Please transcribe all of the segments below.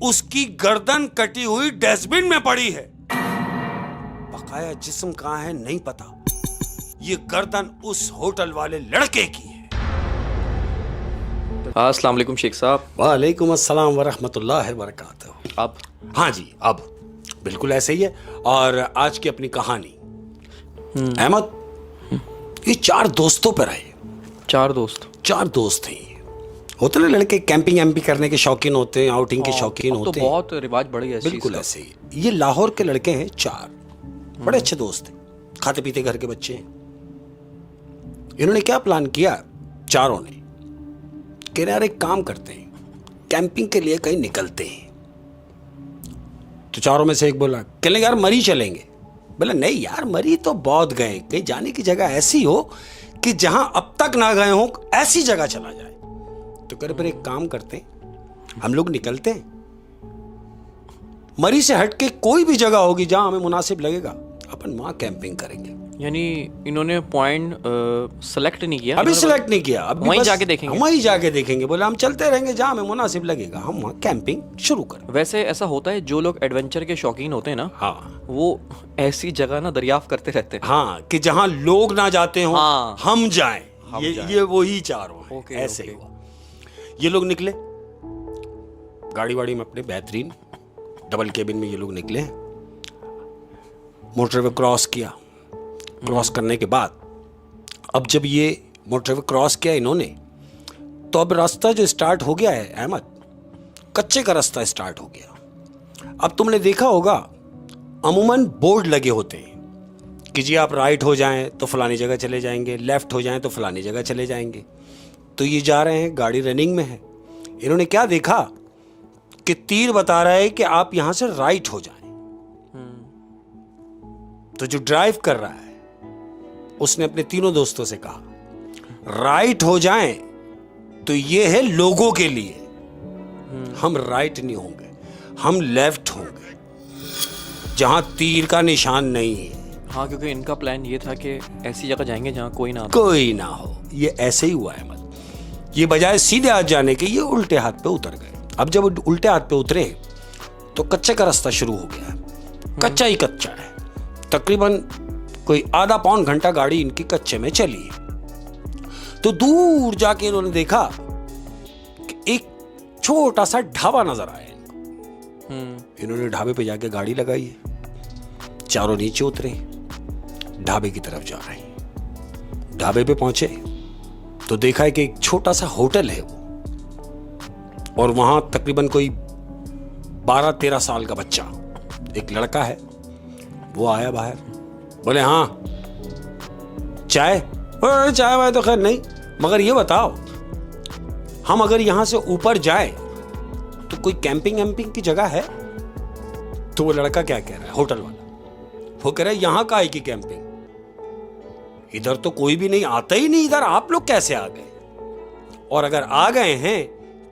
उसकी गर्दन कटी हुई डस्टबिन में पड़ी है। बकाया जिस्म कहां है नहीं पता। ये गर्दन उस होटल वाले लड़के की है। अस्सलाम वालेकुम शेख साहब। वालेकुम अस्सलाम वरहमतुल्लाहि वबरकातुहू। अब हाँ जी, अब बिल्कुल ऐसे ही है। और आज की अपनी कहानी अहमद, ये 4 दोस्तों पर है। 4 दोस्त हैं। होते ना लड़के कैंपिंग एम्पिंग करने के शौकीन होते हैं, आउटिंग के शौकीन होते हैं। तो बहुत रिवाज बढ़ गया। बिल्कुल ऐसे ही। ये लाहौर के लड़के हैं 4, बड़े अच्छे दोस्त हैं, खाते पीते घर के बच्चे हैं। इन्होंने क्या प्लान किया, चारों ने, कि यार एक काम करते हैं, कैंपिंग के लिए कहीं निकलते हैं। तो चारों में से एक बोला, कहने यार मरी चलेंगे। बोला नहीं यार, मरी तो बहुत गए, कहीं जाने की जगह ऐसी हो कि जहां अब तक ना गए हो, ऐसी जगह चला जाए। तो कह रहे पर एक काम करते हैं, हम लोग निकलते हैं, मरी से हट के कोई भी जगह होगी जहां हमें मुनासिब लगेगा, अपन वहां कैंपिंग करेंगे। यानी इन्होंने पॉइंट सेलेक्ट नहीं किया, अभी सिलेक्ट नहीं किया, अभी वहीं बस जाके देखेंगे। वहीं जाके देखेंगे। बोले हम चलते रहेंगे, जहां हमें मुनासिब लगेगा हम वहां कैंपिंग शुरू करें। वैसे ऐसा होता है, जो लोग एडवेंचर के शौकीन होते हैं ना, हाँ, वो ऐसी जगह ना दरियाफ्त करते रहते हैं। हाँ, कि जहां लोग ना जाते हो, हाँ, हम जाएं। हम ये जाएं। ये वही चारों हैं। ओके, ऐसे ओके। ही हुआ। ये लोग निकले गाड़ी वाड़ी में अपने, बेहतरीन डबल केबिन में ये लोग निकले। मोटरवे क्रॉस किया। क्रॉस करने के बाद अब जब ये मोटरवे क्रॉस किया इन्होंने, तो अब रास्ता जो स्टार्ट हो गया है अहमद, कच्चे का रास्ता स्टार्ट हो गया। अब तुमने देखा होगा, अमूमन बोर्ड लगे होते हैं कि जी आप राइट हो जाएं तो फलानी जगह चले जाएंगे, लेफ्ट हो जाएं तो फलानी जगह चले जाएंगे। तो ये जा रहे हैं, गाड़ी रनिंग में है। इन्होंने क्या देखा कि तीर बता रहा है कि आप यहां से राइट हो जाएं। तो जो ड्राइव कर रहा है उसने अपने तीनों दोस्तों से कहा, राइट हो जाएं तो ये है लोगों के लिए, हम राइट नहीं होंगे, हम लेफ्ट होंगे, जहां तीर का निशान नहीं है। हाँ, क्योंकि इनका प्लान ये था कि ऐसी जगह जाएंगे जहाँ कोई ना हो। ये ऐसे ही हुआ है। ये बजाय सीधे हाथ जाने के ये उल्टे हाथ पे उतर गए। अब जब उल्टे हाथ पे उतरे तो कच्चे का रास्ता शुरू हो गया है। कच्चा ही कच्चा है। तकरीबन कोई आधा पौन घंटा गाड़ी इनकी कच्चे में चली है। तो दूर जाके इन्होंने देखा कि एक छोटा सा ढाबा नजर आया इनको। इन्होंने ढाबे पे जाके गाड़ी लगाई है। चारों नीचे उतरे, ढाबे की तरफ जा रहे हैं। ढाबे पे पहुंचे तो देखा है कि एक छोटा सा होटल है वो, और वहां तकरीबन कोई 12-13 साल का बच्चा, एक लड़का है, वो आया बाहर। बोले हाँ चाय? चाय वाय तो खैर नहीं, मगर ये बताओ, हम अगर यहां से ऊपर जाए तो कोई कैंपिंग एम्पिंग की जगह है? तो वो लड़का क्या कह रहा है, होटल वाला, वो कह रहा है यहां का है कि कैंपिंग, इधर तो कोई भी नहीं, आता ही नहीं इधर, आप लोग कैसे आ गए? और अगर आ गए हैं,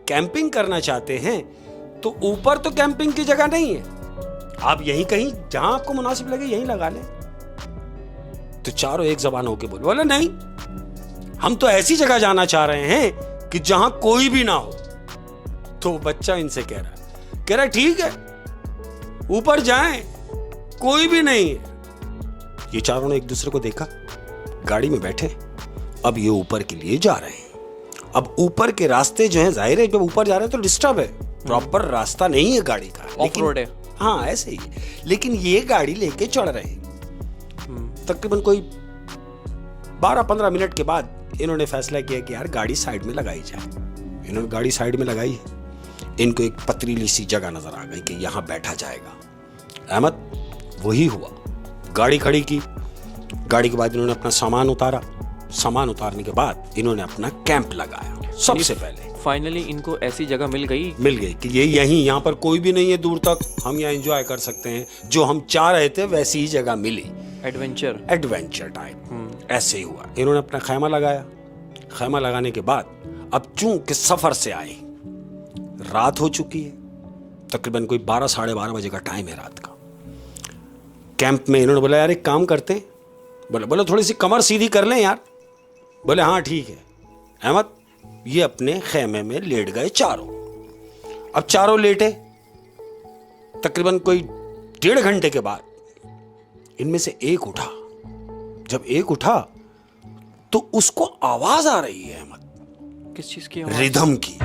कैंपिंग करना चाहते हैं, तो ऊपर तो कैंपिंग की जगह नहीं है, आप यहीं कहीं जहां आपको मुनासिब लगे यहीं लगा लें। तो चारों एक जबान होके बोले नहीं, हम तो ऐसी जगह जाना चाह रहे हैं कि जहां कोई भी ना हो। तो बच्चा इनसे कह रहा है ठीक है, ऊपर जाएं, कोई भी नहीं है। ये चारों ने एक दूसरे को देखा, गाड़ी में बैठे। अब ये ऊपर के लिए जा रहे हैं। अब ऊपर के रास्ते जो हैं, जाहिर है जब ऊपर जा रहे हैं तो डिस्टर्ब है, प्रॉपर रास्ता नहीं है गाड़ी का, ऑफ रोड है। हाँ ऐसे ही, लेकिन ये गाड़ी लेके चढ़ रहे हैं। तकरीबन कोई 12-15 मिनट के बाद इन्होंने फैसला किया कि यार गाड़ी साइड में लगाई जाए। इन्होंने गाड़ी साइड में लगाई है। इनको एक पथरीली सी जगह नजर आ गई कि यहां बैठा जाएगा। अहमद, वही हुआ। गाड़ी खड़ी की, गाड़ी के बाद इन्होंने अपना सामान उतारा। सामान उतारने के बाद इन्होंने अपना कैंप लगाया। सबसे पहले फाइनली इनको ऐसी जगह मिल गई कि ये यहां पर कोई भी नहीं है दूर तक, हम यहाँ एंजॉय कर सकते हैं। जो हम चाह रहे थे वैसी ही जगह मिली, एडवेंचर टाइप। ऐसे ही हुआ। इन्होंने अपना खैमा लगाया। खैमा लगाने के बाद अब चूंकि सफर से आए, रात हो चुकी है, तकरीबन कोई 12-12:30 बजे का टाइम है रात का। कैंप में इन्होंने बोला यार एक काम करते हैं, बोले थोड़ी सी कमर सीधी कर लें यार। बोले हाँ ठीक है। अहमद, ये अपने खेमे में लेट गए चारों। अब चारों लेटे, तकरीबन कोई 1.5 घंटे के बाद इनमें से एक उठा। जब एक उठा तो उसको आवाज आ रही है अहमद, किस चीज की आवाज? रिदम की,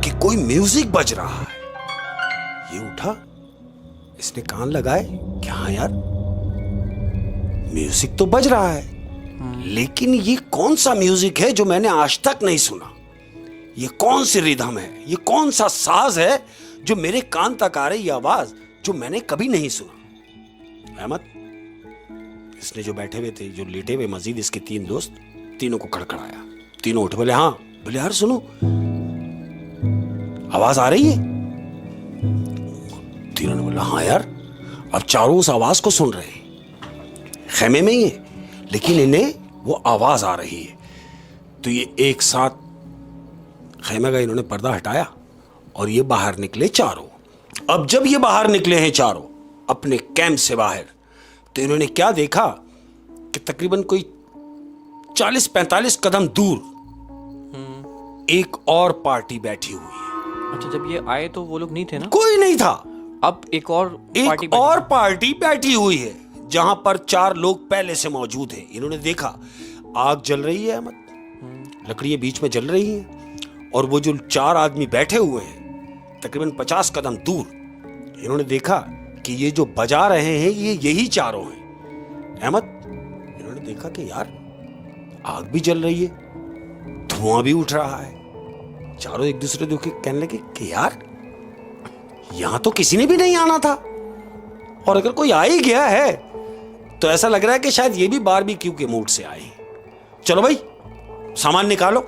कि कोई म्यूजिक बज रहा है। ये उठा, इसने कान लगाए कि हाँ यार म्यूजिक तो बज रहा है, लेकिन ये कौन सा म्यूजिक है जो मैंने आज तक नहीं सुना? ये कौन सी रिदम है, ये कौन सा साज है जो मेरे कान तक आ रही आवाज जो मैंने कभी नहीं सुना? अहमद, इसने जो बैठे हुए थे, जो लेटे हुए मजीद इसके 3 दोस्त, तीनों को खड़खड़ाया। तीनों उठ बोले हाँ। बोले यार सुनो, आवाज आ रही है? तीनों ने बोला हाँ यार। अब चारों उस आवाज को सुन रहे हैं, खेमे में ही है, लेकिन इन्हें वो आवाज आ रही है। तो ये एक साथ खेमे का इन्होंने पर्दा हटाया और ये बाहर निकले चारों। अब जब ये बाहर निकले हैं चारों अपने कैंप से बाहर, तो इन्होंने क्या देखा कि तकरीबन कोई 40-45 कदम दूर एक और पार्टी बैठी हुई है। अच्छा, जब ये आए तो वो लोग नहीं थे ना? कोई नहीं था। अब एक और पार्टी बैठी हुई है जहां पर 4 लोग पहले से मौजूद हैं। इन्होंने देखा आग जल रही है अहमद, लकड़ियां बीच में जल रही हैं, और वो जो 4 आदमी बैठे हुए हैं तकरीबन 50 कदम दूर, इन्होंने देखा कि ये जो बजा रहे हैं ये यही चारों हैं। अहमद, इन्होंने देखा कि यार आग भी जल रही है, धुआं भी उठ रहा है। चारों एक दूसरे देख के कहने लगे कि यार यहां तो किसी ने भी नहीं आना था, और अगर कोई आ ही गया है तो ऐसा लग रहा है कि शायद ये भी बारबेक्यू के मूड से आए। चलो भाई सामान निकालो,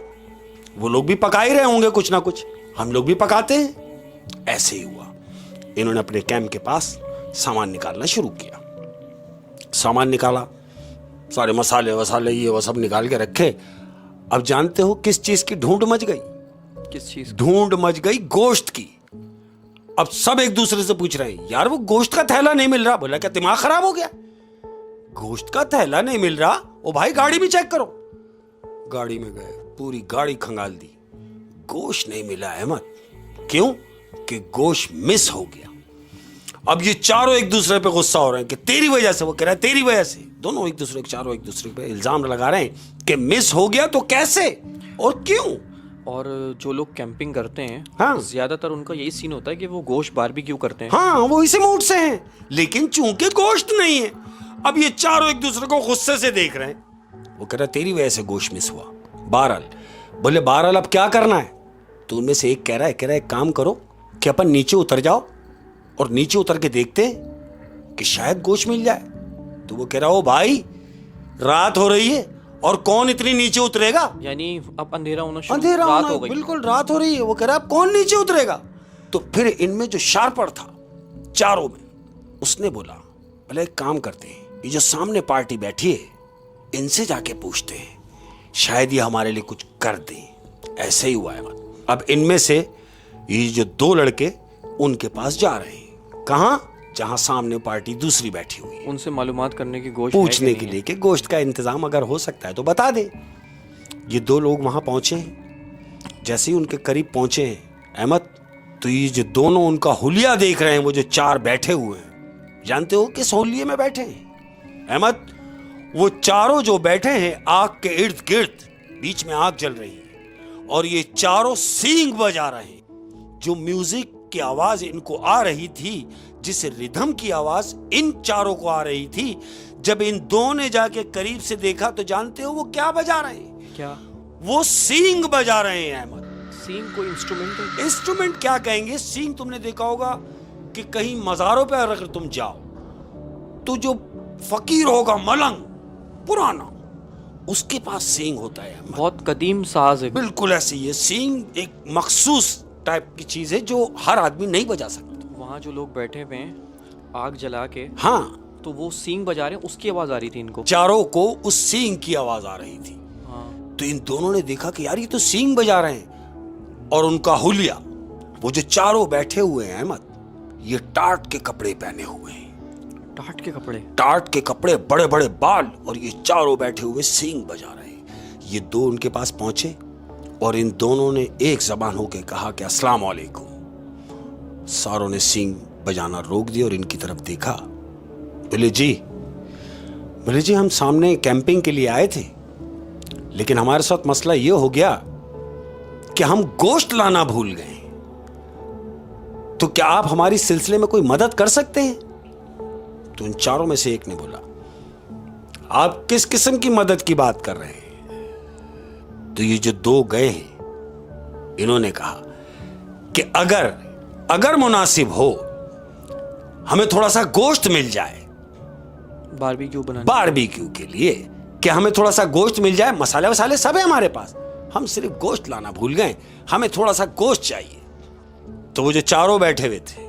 वो लोग भी पका ही रहे होंगे कुछ ना कुछ, हम लोग भी पकाते हैं। ऐसे ही हुआ, इन्होंने अपने कैंप के पास सामान निकालना शुरू किया। सामान निकाला, सारे मसाले वसाले ये वो सब निकाल के रखे। अब जानते हो किस चीज की ढूंढ मच गई? किस चीज की? ढूंढ मच गई गोश्त की। अब सब एक दूसरे से पूछ रहे हैं यार वो गोश्त का थैला नहीं मिल रहा। बोला क्या दिमाग खराब हो गया? गोश्त का थैला नहीं मिल रहा? ओ भाई गाड़ी में चेक करो। गाड़ी में गए, पूरी गाड़ी खंगाल दी, गोश्त नहीं मिला अहमद। क्यों? कि गोश्त मिस हो गया। अब ये चारों एक दूसरे पे गुस्सा हो रहे हैं कि तेरी वजह से, वो कह रहा है तेरी वजह से। दोनों चारों एक दूसरे पे इल्जाम लगा रहे हैं कि मिस हो गया तो कैसे और क्यों। और जो लोग कैंपिंग करते हैं, हाँ, ज्यादातर उनका यही सीन होता है कि वो गोश्त बारबेक्यू करते हैं। हाँ, वो इसी मूड से हैं, लेकिन चूंकि गोश्त नहीं है, अब ये चारों एक दूसरे को गुस्से से देख रहे हैं। वो कह रहा है तेरी वजह से गोश्त मिस हुआ। बहरहाल बोले बहरहाल अब क्या करना है? तो उनमें से एक कह रहा है एक काम करो कि अपन नीचे उतर जाओ और नीचे उतर के देखते हैं कि शायद गोश्त मिल जाए। तो वो कह रहा, ओ भाई रात हो रही है और कौन इतनी नीचे उतरेगा? यानी अब अंधेरा होना अंधेरा रात होना, हो गई। बिल्कुल रात हो रही है। वो कह रहा है अब कौन नीचे उतरेगा? तो फिर इनमें जो शार्पर था चारों में, उसने बोला भले एक काम करते हैं, ये जो सामने पार्टी बैठी है इनसे जाके पूछते हैं, शायद ये हमारे लिए कुछ कर दें। ऐसे ही हुआ है। अब इनमें से ये जो 2 लड़के उनके पास जा रहे हैं। कहां? जहां सामने पार्टी दूसरी बैठी हुई है। उनसे मालूमात करने की, गोश्त पूछने के लिए कि गोश्त का इंतजाम अगर हो सकता है तो बता दे। ये 2 लोग वहां पहुंचे हैं। जैसे ही उनके करीब पहुंचे हैं अहमद, तो ये जो दोनों उनका हुलिया देख रहे हैं, वो जो 4 बैठे हुए हैं, जानते हो किस हुलिये में बैठे हैं अहमद? वो चारों जो बैठे हैं आग के इर्द गिर्द, बीच में आग जल रही है और ये चारों सींग बजा रहे हैं। जो म्यूजिक की आवाज इनको आ रही थी, जिस रिदम की आवाज इन चारों को आ रही थी, जब इन दोनों ने जाके करीब से देखा तो जानते हो वो क्या बजा रहे हैं? क्या? वो सींग बजा रहे हैं अहमद। सींग कोई इंस्ट्रूमेंट है? इंस्ट्रूमेंट क्या कहेंगे, सींग तुमने देखा होगा कि कहीं मज़ारों पे अगर तुम जाओ तो जो फकीर होगा मलंग पुराना, उसके पास सींग होता है। बहुत कदीम साज है। बिल्कुल ऐसी है। सींग एक मखसूस टाइप की चीज है जो हर आदमी नहीं बजा सकता। वहाँ जो लोग बैठे हुए हैं आग जला के, हाँ, तो वो सींग बजा रहे हैं, उसकी आवाज आ रही थी इनको। चारों को उस सींग की आवाज आ रही थी। हाँ। तो इन दोनों ने देखा कि यार ये तो सींग बजा रहे हैं। और उनका हुलिया, वो जो चारों बैठे हुए हैं अहमद, ये टाट के कपड़े पहने हुए हैं। टाट के कपड़े? टाट के कपड़े, बड़े बड़े बाल, और ये चारों बैठे हुए सींग बजा रहे हैं। ये 2 उनके पास पहुंचे और इन दोनों ने एक जबान होके कहा कि अस्सलाम वालेकुम। सारों ने सींग बजाना रोक दिया और इनकी तरफ देखा। बोले जी हम सामने कैंपिंग के लिए आए थे, लेकिन हमारे साथ मसला यह हो गया कि हम गोश्त लाना भूल गए, तो क्या आप हमारी सिलसिले में कोई मदद कर सकते हैं? तो उन चारों में से एक ने बोला, आप किस किस्म की मदद की बात कर रहे हैं? तो ये जो दो गए हैं, इन्होंने कहा कि अगर मुनासिब हो हमें थोड़ा सा गोश्त मिल जाए बारबेक्यू के लिए, कि हमें थोड़ा सा गोश्त मिल जाए, मसाले वसाले सब है हमारे पास, हम सिर्फ गोश्त लाना भूल गए, हमें थोड़ा सा गोश्त चाहिए। तो वो जो चारों बैठे हुए थे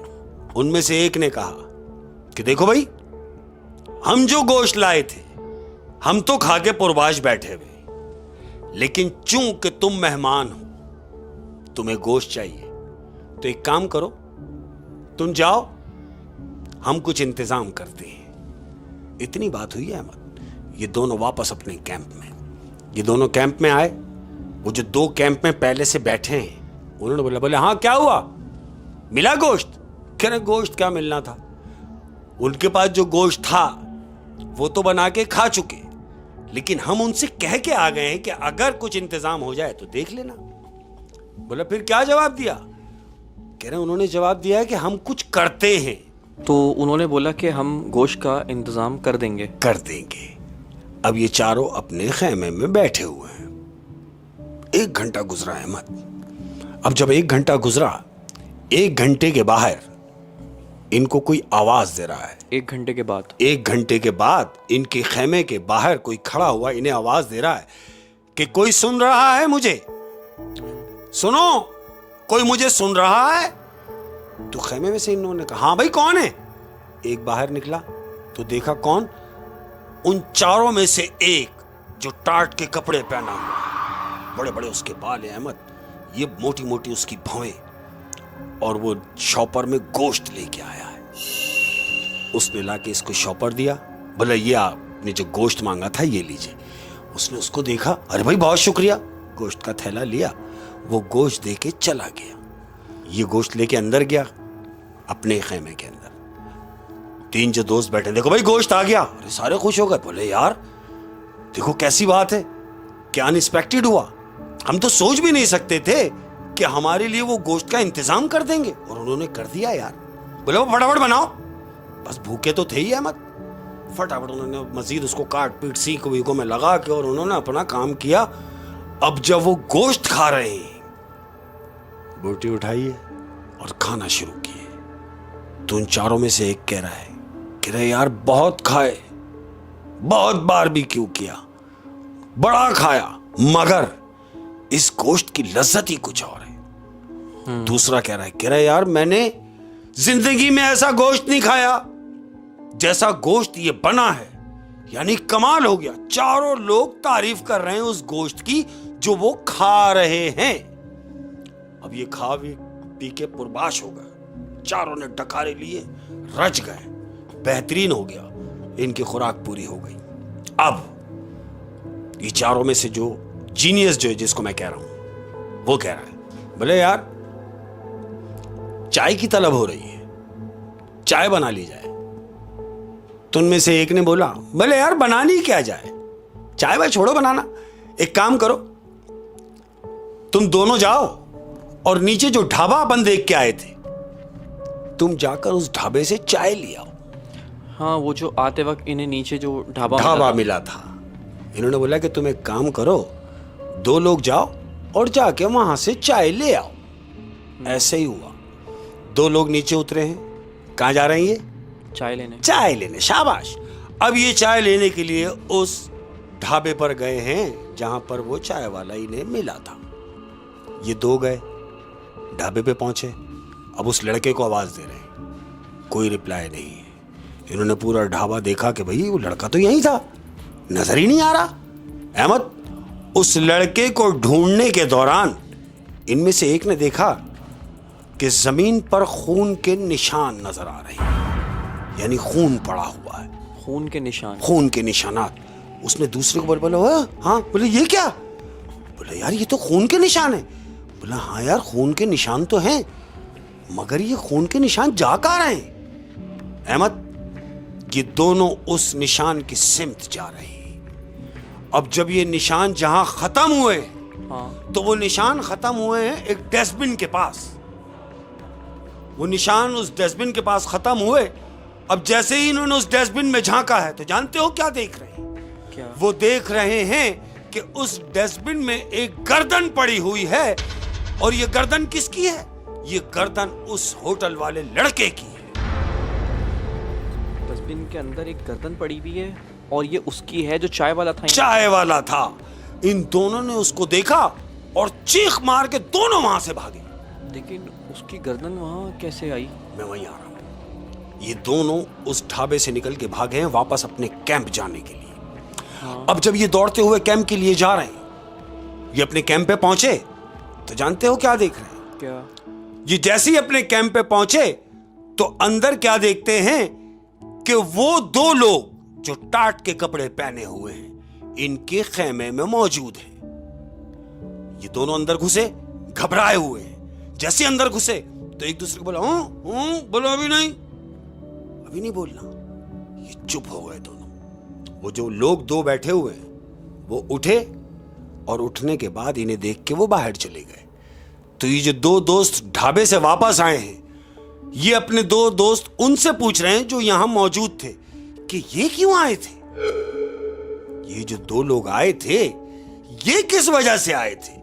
उनमें से एक ने कहा कि देखो भाई, हम जो गोश्त लाए थे हम तो खा के पुरबाश बैठे हुए, लेकिन चूंकि तुम मेहमान हो, तुम्हें गोश्त चाहिए, तो एक काम करो, तुम जाओ, हम कुछ इंतजाम करते हैं। इतनी बात हुई है अहमद। ये दोनों वापस अपने कैंप में, ये दोनों कैंप में आए। वो जो दो कैंप में पहले से बैठे हैं उन्होंने बोले हाँ क्या हुआ, मिला गोश्त? कह रहे गोश्त क्या मिलना था, उनके पास जो गोश्त था वो तो बना के खा चुके, लेकिन हम उनसे कह के आ गए हैं कि अगर कुछ इंतजाम हो जाए तो देख लेना। बोला फिर क्या जवाब दिया? कह रहे उन्होंने जवाब दिया है कि हम कुछ करते हैं। तो उन्होंने बोला कि हम गोश्त का इंतजाम कर देंगे। अब ये चारों अपने खेमे में बैठे हुए हैं। 1 घंटा गुजरा अहमद। अब जब 1 घंटा गुजरा, 1 घंटे के बाहर इनको कोई आवाज दे रहा है। 1 घंटे के बाद 1 घंटे के बाद इनके खेमे के बाहर कोई खड़ा हुआ इन्हें आवाज दे रहा है कि कोई सुन रहा है मुझे, सुनो, कोई मुझे सुन रहा है? तो खेमे में से इन्होंने कहा हाँ भाई कौन है? एक बाहर निकला तो देखा कौन, उन चारों में से एक जो टाट के कपड़े पहना हुआ, बड़े बड़े उसके बाल है अहमद, ये मोटी मोटी उसकी भौएं, और वो शॉपर में गोश्त लेके आया है। उसने लाके इसको शॉपर दिया, बोला ये आपने जो गोश्त मांगा था ये लीजिए। उसने उसको देखा, अरे भाई बहुत शुक्रिया, गोश्त का थैला लिया, वो गोश्त दे के चला गया। ये गोश्त लेके अंदर गया अपने खेमे के अंदर। 3 जो दोस्त बैठे, देखो भाई गोश्त आ गया। अरे सारे खुश हो गए, बोले यार देखो कैसी बात है, क्या अनएक्सपेक्टेड हुआ, हम तो सोच भी नहीं सकते थे कि हमारे लिए वो गोश्त का इंतजाम कर देंगे, और उन्होंने कर दिया यार। बोले वो फटाफट बनाओ, बस भूखे तो थे ही अहमद। फटाफट उन्होंने मजीद उसको काट पीट सीख वीकों में लगा के और उन्होंने अपना काम किया। अब जब वो गोश्त खा रहे हैं, बोटी उठाइए और खाना शुरू किए, तो उन चारों में से एक कह रहा है यार बहुत खाए, बहुत बारबेक्यू किया, बड़ा खाया, मगर इस गोश्त की लज्जत ही कुछ और है। दूसरा कह रहा है यार मैंने जिंदगी में ऐसा गोश्त नहीं खाया जैसा गोश्त ये बना है, यानी कमाल हो गया। चारों लोग तारीफ कर रहे हैं उस गोश्त की जो वो खा रहे हैं। अब ये खा भी पी के पुरबाश हो गए, चारों ने डकारे लिए, रच गए, बेहतरीन हो गया, इनकी खुराक पूरी हो गई। अब ये चारों में से जो जीनियस जो है, जिसको मैं कह रहा हूं, वो कह रहा है बोले यार चाय की तलब हो रही है, चाय बना ली जाए। तो उनमें से एक ने बोला बोले यार बनानी क्या जाए, चाय भाई छोड़ो बनाना, एक काम करो तुम दोनों जाओ और नीचे जो ढाबा अपन देख के आए थे, तुम जाकर उस ढाबे से चाय ले आओ। हाँ, वो जो आते वक्त इन्हें नीचे जो ढाबा मिला था, इन्होंने बोला कि तुम एक काम करो, 2 लोग जाओ और जाके वहां से चाय ले आओ। ऐसे ही हुआ, 2 लोग नीचे उतरे हैं। कहां जा रहे हैं ये? चाय लेने। शाबाश। अब ये चाय लेने के लिए उस ढाबे पर गए हैं जहां पर वो चाय वाला इन्हें मिला था। ये 2 गए, ढाबे पे पहुंचे, अब उस लड़के को आवाज दे रहे हैं, कोई रिप्लाई नहीं है। इन्होंने पूरा ढाबा देखा कि भाई वो लड़का तो यहीं था, नजर ही नहीं आ रहा। अहमद, उस लड़के को ढूंढने के दौरान इनमें से एक ने देखा कि जमीन पर खून के निशान नजर आ रहे हैं, यानी खून पड़ा हुआ है, खून के निशानात। उसने दूसरे को बोला हाँ, बोले ये क्या? बोले यार ये तो खून के निशान है। बोला हाँ यार खून के निशान तो हैं, मगर ये खून के निशान जा कहाँ रहे हैं? अहमद, ये दोनों उस निशान की सिमत जा रहे हैं। अब जब ये निशान जहां खत्म हुए, हाँ, तो वो निशान खत्म हुए हैं एक डस्टबिन के पास। वो निशान उस डस्टबिन के पास खत्म हुए। अब जैसे ही इन्होंने उस डस्टबिन में झांका है, तो जानते हो क्या देख रहे हैं? क्या? वो देख रहे हैं कि उस डस्टबिन में एक गर्दन पड़ी हुई है। और ये गर्दन किसकी है? ये गर्दन उस होटल वाले लड़के की है। डस्टबिन के अंदर एक गर्दन पड़ी हुई है और ये उसकी है जो चाय वाला था। चाय वाला था। इन दोनों ने उसको देखा और चीख मार के दोनों वहां से भागे। लेकिन उसकी गर्दन वहां कैसे आई? मैं वहीं आ रहा हूं। ये दोनों उस ढाबे से निकल के भागे हैं वापस अपने कैंप जाने के लिए। हाँ। अब जब ये दौड़ते हुए कैंप के लिए जा रहे हैं, ये अपने कैंप पे पहुंचे, तो जानते हो क्या देख रहे हैं? क्या? ये जैसे ही अपने कैंप पे पहुंचे, तो अंदर क्या देखते हैं कि वो दो लोग जो टाट के कपड़े पहने हुए हैं, इनके खेमे में मौजूद हैं। ये दोनों अंदर घुसे, घबराए हुए हैं। जैसे अंदर घुसे, तो एक दूसरे को बोला, बोलो, अभी नहीं बोलना। ये चुप हो गए दोनों। वो जो लोग दो बैठे हुए हैं, वो उठे और उठने के बाद इन्हें देख के वो बाहर चले गए। तो ये जो दो दोस्त ढाबे से वापस आए हैं, ये अपने दो दोस्त उनसे पूछ रहे हैं जो यहां मौजूद थे कि ये क्यों आए थे? ये जो दो लोग आए थे, ये किस वजह से आए थे?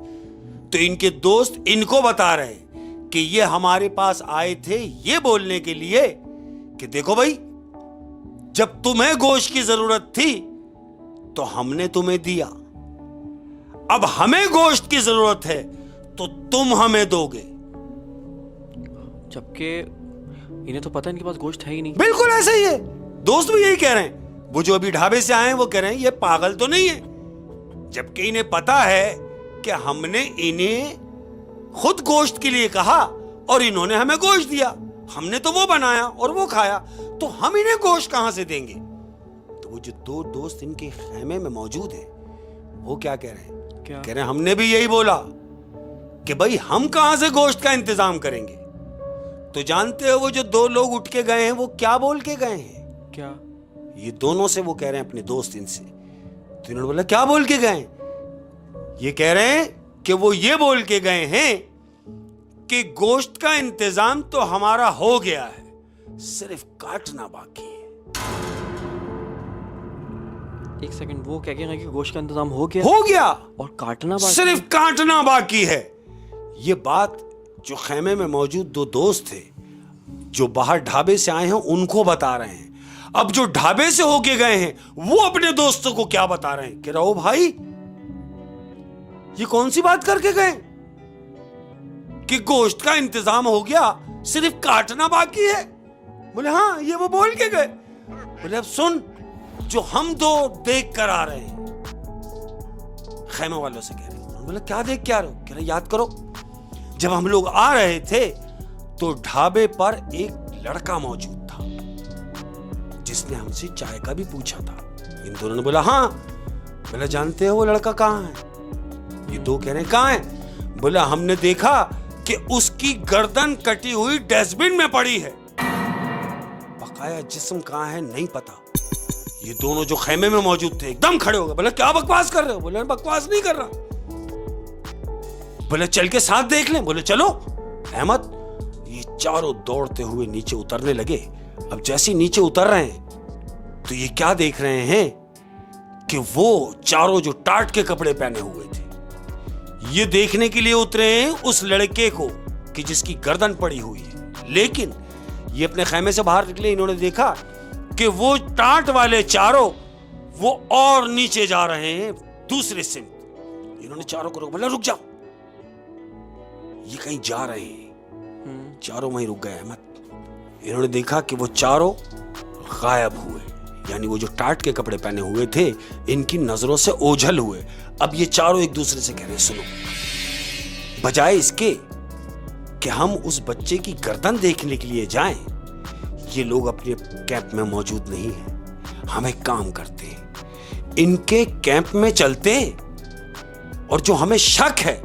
तो इनके दोस्त इनको बता रहे हैं कि ये हमारे पास आए थे ये बोलने के लिए कि देखो भाई, जब तुम्हें गोश्त की जरूरत थी तो हमने तुम्हें दिया, अब हमें गोश्त की जरूरत है तो तुम हमें दोगे। जबकि इन्हें तो पता है इनके पास गोश्त है ही नहीं। बिल्कुल ऐसा ही है। दोस्त भी यही कह रहे हैं। वो जो अभी ढाबे से आए हैं, वो कह रहे हैं ये पागल तो नहीं है, जबकि इन्हें पता है कि हमने इन्हें खुद गोश्त के लिए कहा और इन्होंने हमें गोश्त दिया। हमने तो वो बनाया और वो खाया, तो हम इन्हें गोश्त कहां से देंगे? तो वो जो दो दोस्त इनके खेमे में मौजूद हैं, वो क्या कह रहे हैं? क्या? कह रहे हैं हमने भी यही बोला कि भाई हम कहां से गोश्त का इंतजाम करेंगे। तो जानते हो वो जो दो लोग उठ के गए हैं, वो क्या बोल के गए हैं? क्या? ये दोनों से वो कह रहे हैं अपने दोस्त इनसे। तो इन्होंने बोला क्या बोल के गए? ये कह रहे हैं कि वो ये बोल के गए हैं कि गोश्त का इंतजाम तो हमारा हो गया है, सिर्फ काटना बाकी है। एक सेकंड, वो क्या कह रहे हैं कि गोश्त का इंतजाम हो गया और काटना बाकी? सिर्फ काटना बाकी है। ये बात जो खेमे में मौजूद दो दोस्त थे जो बाहर ढाबे से आए हैं, उनको बता रहे हैं। अब जो ढाबे से होके गए हैं, वो अपने दोस्तों को क्या बता रहे हैं कि रहो भाई, ये कौन सी बात करके गए कि गोश्त का इंतजाम हो गया, सिर्फ काटना बाकी है? बोले हाँ, ये वो बोल के गए। बोले अब सुन, जो हम दो देख कर आ रहे हैं, खेमे वालों से कह रहे हैं। बोले क्या देख के आ रहे हो? कह रहे याद करो, जब हम लोग आ रहे थे तो ढाबे पर एक लड़का मौजूद था जिसने हमसे चाय का भी पूछा था। इन दोनों ने बोला हाँ। बोला जानते हो वो लड़का कहाँ है? ये दो कह रहे हैं कहाँ है? बोला हमने देखा कि उसकी गर्दन कटी हुई डस्टबिन में पड़ी है, बकाया जिस्म कहाँ है नहीं पता। ये दोनों जो खेमे में मौजूद थे एकदम खड़े हो गए। बोला क्या बकवास कर रहे हो? बोले बकवास नहीं कर रहा। बोले चल के साथ देख लें। बोले चलो। अहमद, ये चारों दौड़ते हुए नीचे उतरने लगे। अब जैसे नीचे उतर रहे हैं, तो ये क्या देख रहे हैं कि वो चारों जो टाट के कपड़े पहने हुए थे, ये देखने के लिए उतरे हैं उस लड़के को कि जिसकी गर्दन पड़ी हुई है। लेकिन ये अपने खेमे से बाहर निकले, इन्होंने देखा कि वो टाट वाले चारों वो और नीचे जा रहे हैं दूसरे से। इन्होंने चारों को रोका। बोला रुक जाओ, ये कहीं जा रहे हैं। चारों वहीं रुक गए। अहमद, इन्होंने देखा कि वो चारों गायब हुए, यानी वो जो टाट के कपड़े पहने हुए थे इनकी नजरों से ओझल हुए। अब ये चारों एक दूसरे से कह रहे सुनो, बजाय इसके कि हम उस बच्चे की गर्दन देखने के लिए जाएं, ये लोग अपने कैंप में मौजूद नहीं हैं। हम एक काम करते हैं, इनके कैंप में चलते हैं और जो हमें शक है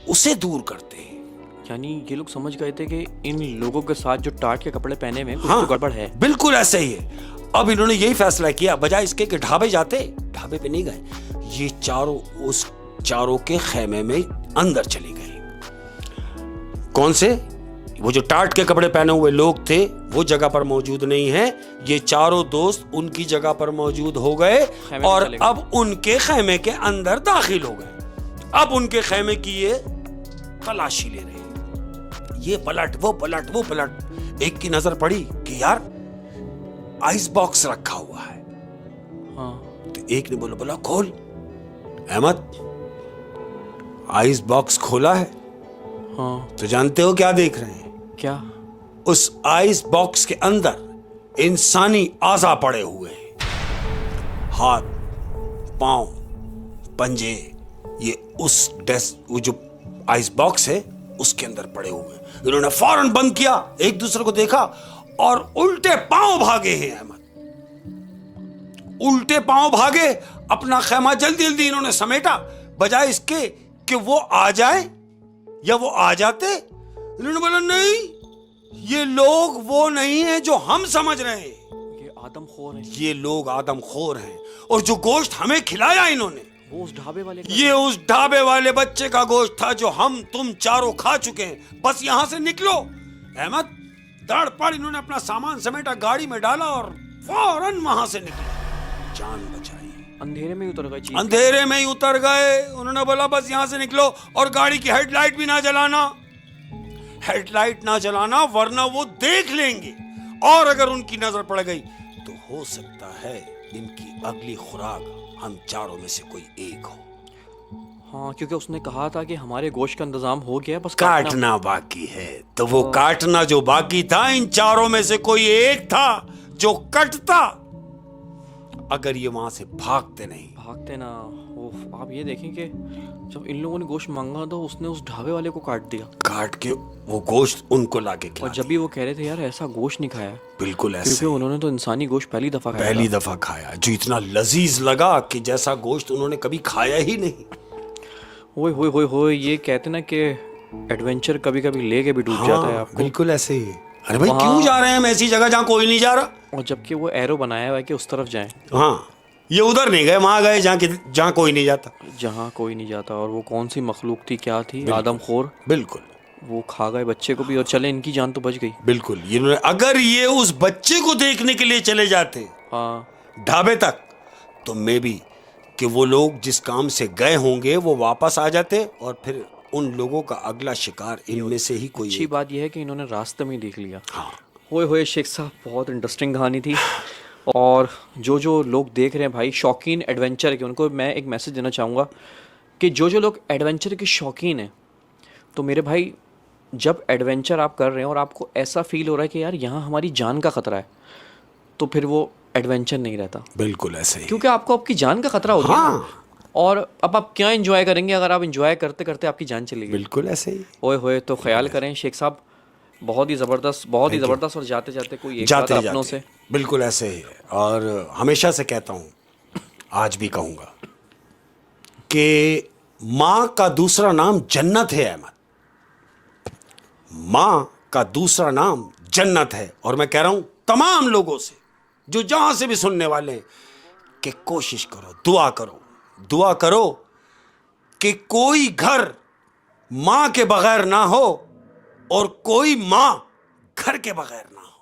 उसे दूर करते हैं। यानी ये लोग समझ गए थे कि इन लोगों के साथ जो टाट के कपड़े पहने हुए हैं कुछ हाँ, तो गड़बड़ है। बिल्कुल ऐसे ही है। अब इन्होंने यही फैसला किया, बजाय इसके कि ढाबे जाते, ढाबे पे नहीं गए, ये चारों के खेमे में अंदर चले गए। कौन से? वो जो टाट के कपड़े पहने हुए लोग थे वो जगह पर मौजूद नहीं है, ये चारों दोस्त उनकी जगह पर मौजूद हो गए और अब उनके खेमे के अंदर दाखिल हो गए। अब उनके खेमे की ये तलाशी ले रहे हैं, ये पलट वो पलट। एक की नजर पड़ी कि यार आइस बॉक्स रखा हुआ है। हाँ। तो एक ने बोला खोल। अहमद, आइस बॉक्स खोला है। हाँ। तो जानते हो क्या देख रहे हैं? क्या? उस आइस बॉक्स के अंदर इंसानी आज़ा पड़े हुए हैं, हाथ, पांव, पंजे, ये उस वो जो आइस बॉक्स है उसके अंदर पड़े हुए हैं। इन्होंने फौरन बंद किया, एक दूसरे को देखा और उल्टे पांव भागे हैं। अहमद उल्टे पांव भागे, अपना खेमा जल्दी जल्दी इन्होंने समेटा, बजाय इसके कि वो आ जाए या वो आ जाते। इन्होंने बोला नहीं, ये लोग वो नहीं है जो हम समझ रहे हैं, ये आदमखोर हैं। ये लोग आदमखोर हैं। और जो गोश्त हमें खिलाया इन्होंने, वो उस ढाबे वाले का, ये उस ढाबे वाले बच्चे का गोश्त था जो हम तुम चारों खा चुके हैं। बस यहां से निकलो। अहमद तड़पड़ इन्होंने अपना सामान समेटा, गाड़ी में डाला और फौरन वहां से निकले, जान बचाई। अंधेरे में ही उतर गए। अंधेरे में ही उतर गए। उन्होंने बोला बस यहां से निकलो और गाड़ी की हेडलाइट भी ना जलाना, हेडलाइट ना जलाना, वरना वो देख लेंगे और अगर उनकी नजर पड़ गई तो हो सकता है इनकी अगली खुराक हम चारों में से कोई एक हो। हाँ, क्योंकि उसने कहा था कि हमारे गोश्त का इंतजाम हो गया, बस काटना बाकी है। तो वो काटना जो बाकी था, इन चारों में से कोई एक था जो कटता अगर ये वहां से भागते ना। आप ये देखें कि जब इन लोगों ने गोश्त मांगा तो उसने उस ढाबे वाले को काट दिया, काट के वो गोश्त उनको लाके खिला और जब भी वो कह रहे थे यार ऐसा गोश्त नहीं खाया। बिल्कुल ऐसे, क्योंकि उन्होंने तो इंसानी गोश्त पहली दफा खाया जो इतना लजीज लगा कि जैसा गोश्त उन्होंने कभी खाया ही नहीं। ओए ये कहते ना कि एडवेंचर कभी कभी लेके भी डूब जाता है आपको। बिल्कुल ऐसे ही। अरे भाई क्यों जा रहे हैं हम ऐसी जगह जहाँ कोई नहीं जा रहा? और जबकि वो एरो बनाया हुआ है कि उस तरफ जाएं। हाँ, ये उधर नहीं गए, वहां गए जहाँ कोई नहीं जाता। जहाँ कोई नहीं जाता। और वो कौन सी मखलूक थी, क्या थी? आदमखोर। बिल्कुल। वो खा गए बच्चे को भी और चले, इनकी जान तो बच गई। बिल्कुल। अगर ये उस बच्चे को देखने के लिए चले जाते ढाबे तक, तो मे बी कि वो लोग जिस काम से गए होंगे वो वापस आ जाते और फिर उन लोगों का अगला शिकार इनमें से ही कोई। अच्छी बात यह है कि इन्होंने रास्ते में ही देख लिया। हाँ। होए शेख साहब, बहुत इंटरेस्टिंग कहानी थी। और जो लोग देख रहे हैं भाई, शौकीन एडवेंचर के, उनको मैं एक मैसेज देना चाहूँगा कि जो लोग एडवेंचर के शौकीन हैं, तो मेरे भाई जब एडवेंचर आप कर रहे हैं और आपको ऐसा फील हो रहा है कि यार यहाँ हमारी जान का खतरा है, तो फिर वो एडवेंचर नहीं रहता। बिल्कुल ऐसे ही। क्योंकि आपको आपकी जान का खतरा हो गया। हाँ। और अब आप क्या एंजॉय करेंगे अगर आप एंजॉय करते करते आपकी जान चली गई? बिल्कुल ऐसे ही। ओए तो ख्याल करें शेख साहब, बहुत ही ज़बरदस्त। और जाते जाते कोई एक बात अपनों से। बिल्कुल ऐसे ही। और हमेशा से कहता हूँ, आज भी कहूँगा कि माँ का दूसरा नाम जन्नत है। अहमद, माँ का दूसरा नाम जन्नत है। और मैं कह रहा हूँ तमाम लोगों से जो जहाँ से भी सुनने वाले हैं कि कोशिश करो, दुआ करो कि कोई घर माँ के बगैर ना हो और कोई माँ घर के बगैर ना हो।